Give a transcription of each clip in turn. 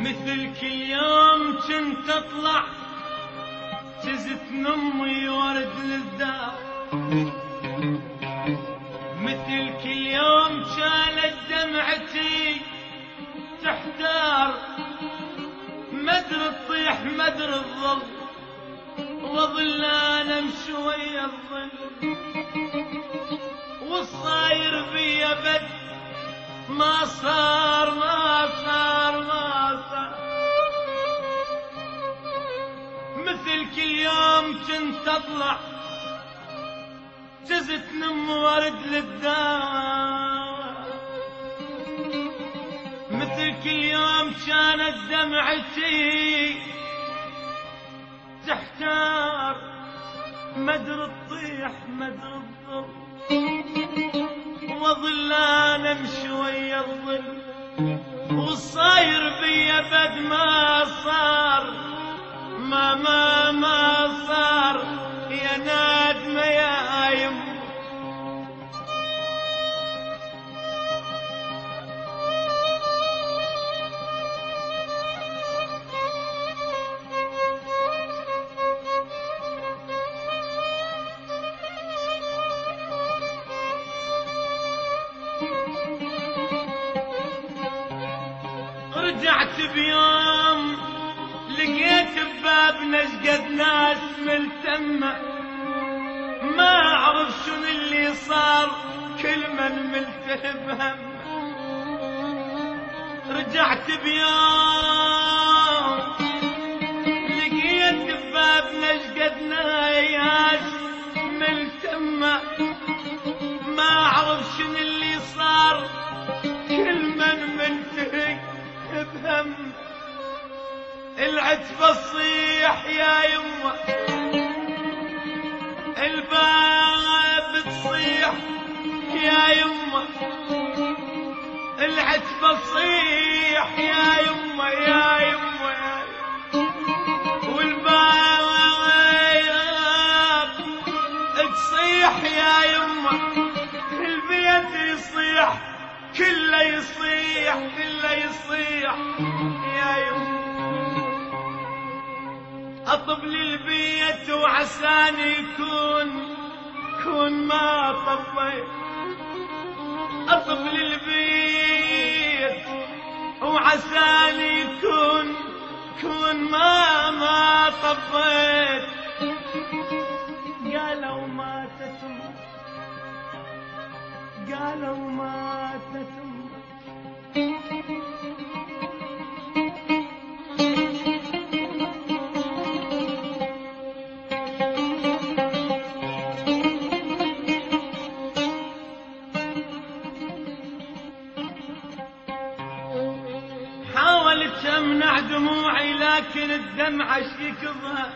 مثل كل يوم كنت اطلع جزت امي ورد للدار، مثل كل يوم كانت دمعتي تحتار، مدري تطيح مدري تظل، وظل انا امشي ويا الظل، والصاير بيا بد ما صار ما صار ما صار. مثل كل يوم كنت اطلع جزت نم ورد للدار، مثل كل يوم كانت دمعتي تحتار، مدري تطيح مدري تظل، وظل انا امشي ويا الظل، والصاير بيا بد ما صار ما صار. يا نادمة يا يم رجعت بيوم لقيت ببابنا شقد ناس ملتمة، ما اعرف شنو اللي صار كل من ملتهب هم. رجعت بيوم لقيت ببابنا شقد ناس ملتمة، ما اعرف شنو اللي صار كل من ملتهب هم. العتبة تصيح يا يمه، الباب تصيح يا يمه، العتبة تصيح يا يمه يا يمه يا يمه، والباب تصيح يا يمه، البيت يصيح كله يصيح كله يصيح يا يمه. اطب للبيت وعساني كون ما طفيت، اطب للبيت وعساني كون ما طفيت. قالوا ماتت قالوا ماتت حاولت امنع دموعي لكن الدمعة شيكضها،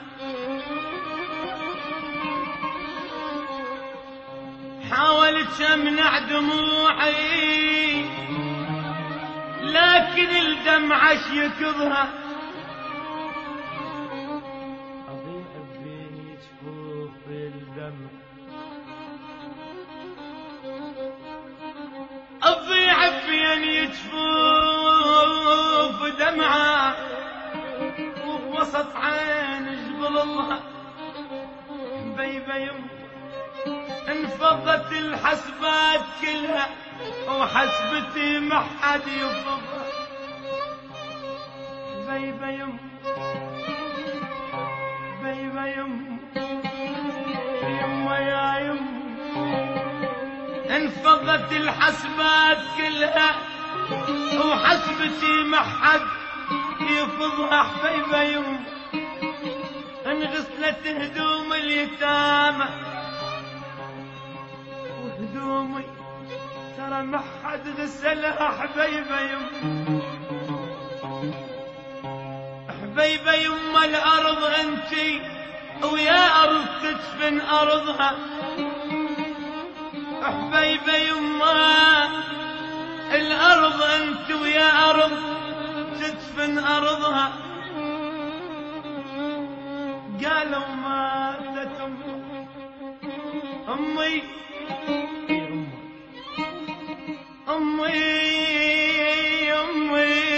حاولت امنع دموعي لكن الدمعة شيكضها. اضيع بين جفوف الدمع، اضيع بين جفوف دمعة، وبوسط عين جبلها بيبة يم انفضت الحسبات كلها، وحسبتي ما حد يفضها بيبة يم بيبة يم يما يا يم، انفضت الحسبات كلها وحسبتي ما حد يفضها حبيبة يم. انغسلت هدوم اليتامى وهدومي ترى ما حد غسلها حبيبة يم، حبيبة يما الارض انتي ويا ارض تدفن ارضها، حبيبة يما الارض انت ويا ارض تدفن ارضها. قالوا ماتت امي امي امي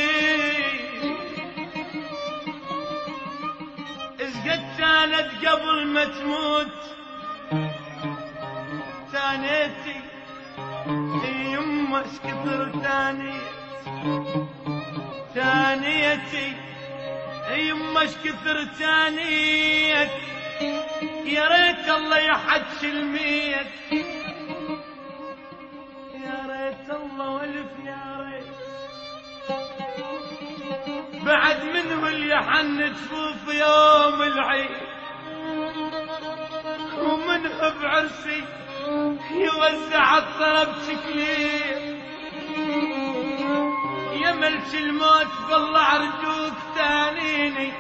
قبل ما تموت تانيتي يمه اش كثر تانيتي يمه اش كثر تانيت يا ريت الله يحج الميت يا ريت الله والف يا ريت بعد منه اللي حن جفوف يوم العيد ومنه بعرسي يوزع الطرب شكلي يا ملك الموت بالله ارجوك تانيني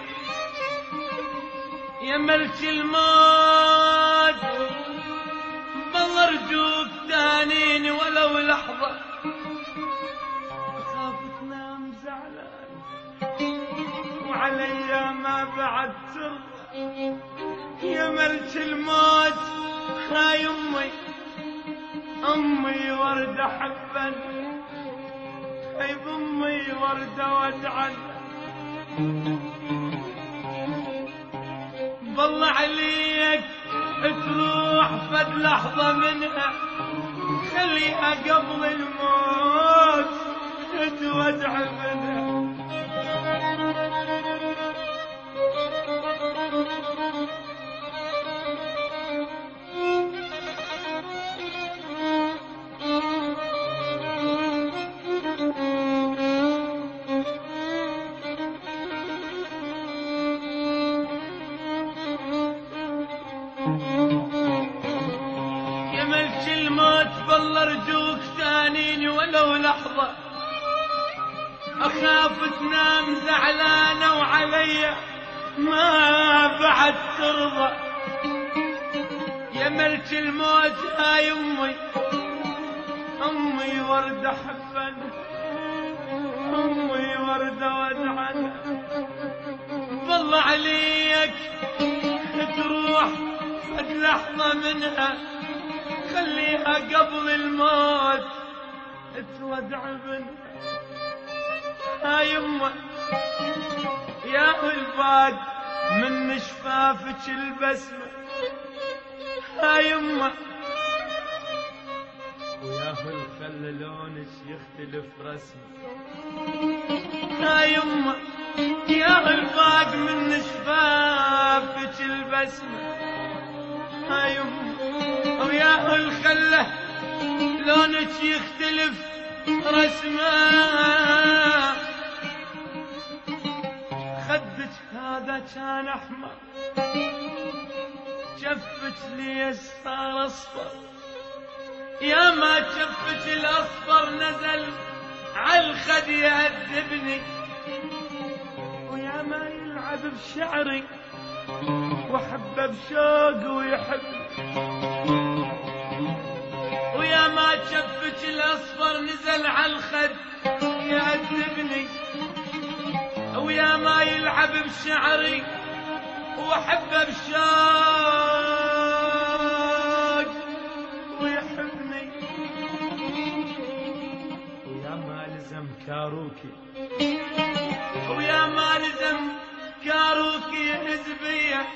يا ملك الموت بالله ارجوك تانيني ولو لحظة اخاف تنام زعلان وعلي ما بعد ترضى يا ملك الموت هاي امي وردة حبا هاي بامي وردة وادعن بالله عليك تروح فد لحظة منها خليها قبل الموت تودع منها يا ملك الموت بالله ارجوك ثانيني ولو لحظة اخاف تنام زعلانة وعلي ما بعد ترضى يا ملك الموت هاي امي وردة حبا امي وردة وادعن بالله عليك تروح فد لحظة منها خليها قبل الموت تودع بنها هاي يمه يا الباق من شفافك البسمة هاي يمه ويا الخل لونك يختلف رسمه هاي يمه يا الباق من شفافك البسمة هاي يمه ويا الخله لونك يختلف رسمه خدك هذا كان احمر شفك لي صار اصفر يا ما شفك الاصفر نزل عالخد يأدبني ويا ما يلعب بشعري وحبه بشوق ويحبني ويا ما شفك الاصفر نزل عالخد يأدبني ويا ما يلعب بشعري وحبه بشوق ويحبني ويا ما لزم كاروكي ويا ما لزم كاروكي حزبيه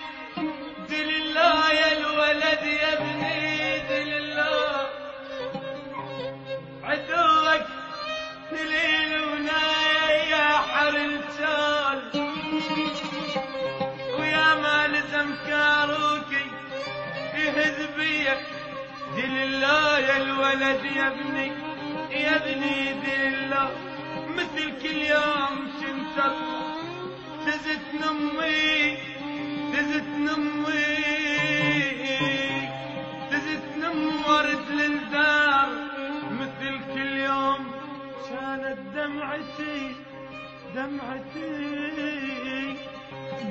دل الله يا الولد يا ابني دل الله عدوك دليل ونايا يا حرنتال ويا ما لزم كاروكي في حزبيه دل الله يا الولد يا ابني دل الله مثل كل يوم كنت تزت نمي ورد للدار مثل كل يوم كانت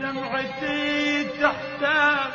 دمعتي تحتاج